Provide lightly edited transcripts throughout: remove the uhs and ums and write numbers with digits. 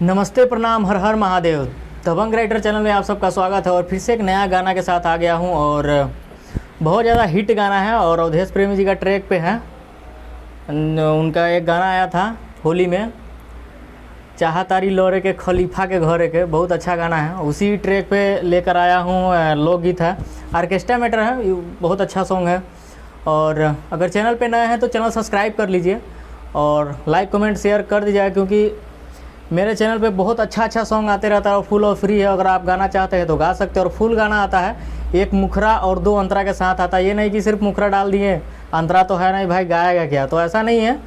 नमस्ते, प्रणाम, हर हर महादेव। दबंग writer channel में आप सबका स्वागत है और फिर से एक नया गाना के साथ आ गया हूं और बहुत ज़्यादा हिट गाना है और अवधेश प्रेमी जी का ट्रैक पे है। उनका एक गाना आया था होली में, चाहा तारी लौरे के खलीफा के घरे के, बहुत अच्छा गाना है। उसी ट्रैक पे लेकर आया हूँ। लोकगीत है, ऑर्केस्ट्रा मैटर है, बहुत अच्छा सॉन्ग है। और अगर चैनल पे नए हैं तो चैनल सब्सक्राइब कर लीजिए और लाइक कमेंट शेयर कर दीजिए, क्योंकि मेरे चैनल पे बहुत अच्छा सॉन्ग आते रहता है और फुल और फ्री है। अगर आप गाना चाहते हैं तो गा सकते हैं। और फुल गाना आता है, एक मुखरा और 2 अंतरा के साथ आता है। ये नहीं कि सिर्फ मुखरा डाल दिए, अंतरा तो है नहीं भाई, गाएगा क्या, तो ऐसा नहीं है।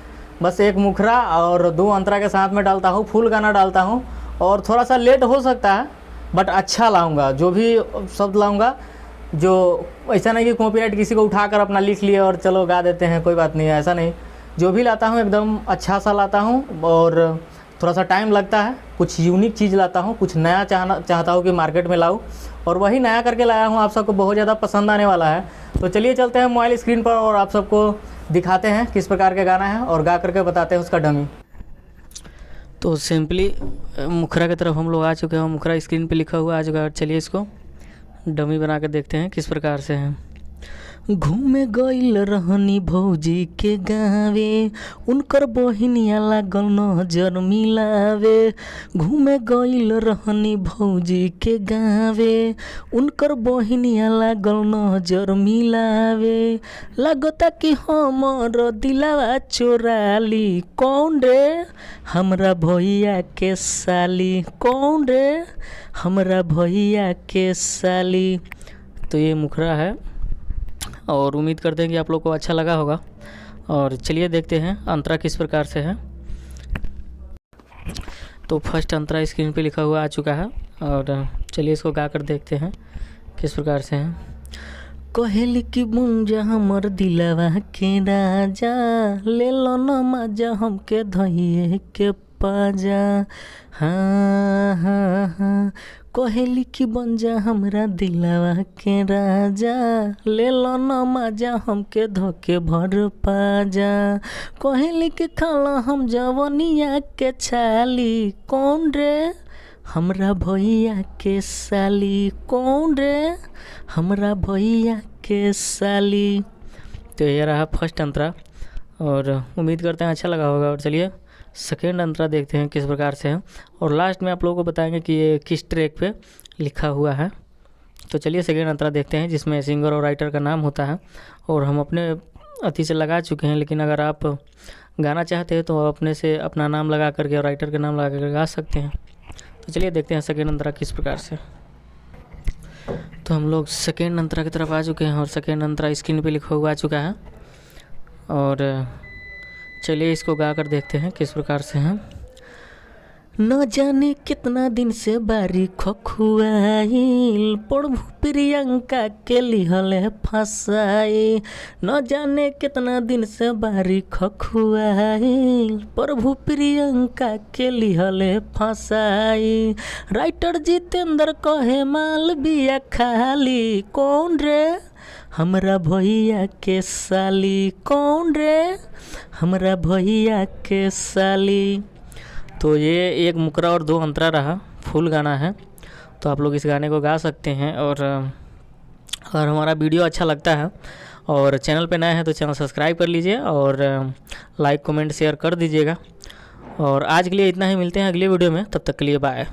बस एक मुखरा और 2 अंतरा के साथ में डालता हूँ, फुल गाना डालता हूँ। और थोड़ा सा लेट हो सकता है बट अच्छा लाऊंगा, जो भी शब्द लाऊंगा, जो ऐसा नहीं कि कॉपीराइट किसी को उठाकर अपना लिख लिए और चलो गा देते हैं, कोई बात नहीं है, ऐसा नहीं। जो भी लाता हूँ एकदम अच्छा सा लाता हूँ और थोड़ा सा टाइम लगता है। कुछ यूनिक चीज़ लाता हूँ, कुछ नया चाहता हूँ कि मार्केट में लाऊँ, और वही नया करके लाया हूँ। आप सबको बहुत ज़्यादा पसंद आने वाला है। तो चलिए चलते हैं मोबाइल स्क्रीन पर और आप सबको दिखाते हैं किस प्रकार का गाना है और गा करके बताते हैं उसका डमी। तो सिंपली मुखरा की तरफ हम लोग आ चुके हैं। मुखरा स्क्रीन पे लिखा हुआ आ चुका है। चलिए इसको डमी बना के देखते हैं किस प्रकार से है। घूमे गईल रहनी भौजी के गावे, उनकर बहिनिया लागल नजर मिलावे। घूमे गईल रहनी भौजी के गावे, उनकर बहिनिया लागल नजर मिलावे। लागता कि हमर दिलावा चोराली, कौन रे हमरा भैया के साली, कौन रे हमरा भैया के साली। तो ये मुखरा है और उम्मीद करते हैं कि आप लोग को अच्छा लगा होगा। और चलिए देखते हैं अंतरा किस प्रकार से है। तो फर्स्ट अंतरा स्क्रीन पे लिखा हुआ आ चुका है और चलिए इसको गा कर देखते हैं किस प्रकार से है। कहेली की बुंजा हमर दिलावा के राजा, ले लो न मजा हमके धइए के पाजा। हाँ हाँ हाँ, कहेली की बंजा हमरा दिलावा के राजा, ले लो न मजा हमके धोके भर पाजा। कहेली के खाला हम जवनिया के छाली, कौन रे हमरा भैया के साली, कौन रे हमरा भैया के साली। तो ये रहा फर्स्ट अंतरा और उम्मीद करते हैं अच्छा लगा होगा। और चलिए सेकेंड अंतरा देखते हैं किस प्रकार से है और लास्ट में आप लोगों को बताएंगे कि ये किस ट्रैक पे लिखा हुआ है। तो चलिए सेकेंड अंतरा देखते हैं, जिसमें सिंगर और राइटर का नाम होता है और हम अपने अति से लगा चुके हैं। लेकिन अगर आप गाना चाहते हैं तो अपने से अपना नाम लगा करके और राइटर का नाम लगा करके गा सकते हैं। तो चलिए देखते हैं सेकेंड अंतरा किस प्रकार से। तो हम लोग सेकेंड अंतरा की तरफ आ चुके हैं और सेकेंड अंतरा स्क्रीन पे लिखा हुआ आ चुका है और चलिए इसको गा कर देखते हैं किस प्रकार से है। न जाने कितना दिन से बारी खखुआइल, प्रभु प्रियंका के लिहले फसाई। न जाने कितना दिन से बारी खखुआइल, प्रभु प्रियंका के लिहले फसाई। राइटर जितेंद्र कहे माल बिया खाली, कौन रे हमरा भैया के साली, कौन रे हमरा भैया के साली। तो ये एक मुकरा और 2 अंतरा रहा, फुल गाना है। तो आप लोग इस गाने को गा सकते हैं और अगर हमारा वीडियो अच्छा लगता है और चैनल पे नए हैं तो चैनल सब्सक्राइब कर लीजिए और लाइक कमेंट शेयर कर दीजिएगा। और आज के लिए इतना ही, मिलते हैं अगले वीडियो में, तब तक के लिए बाय।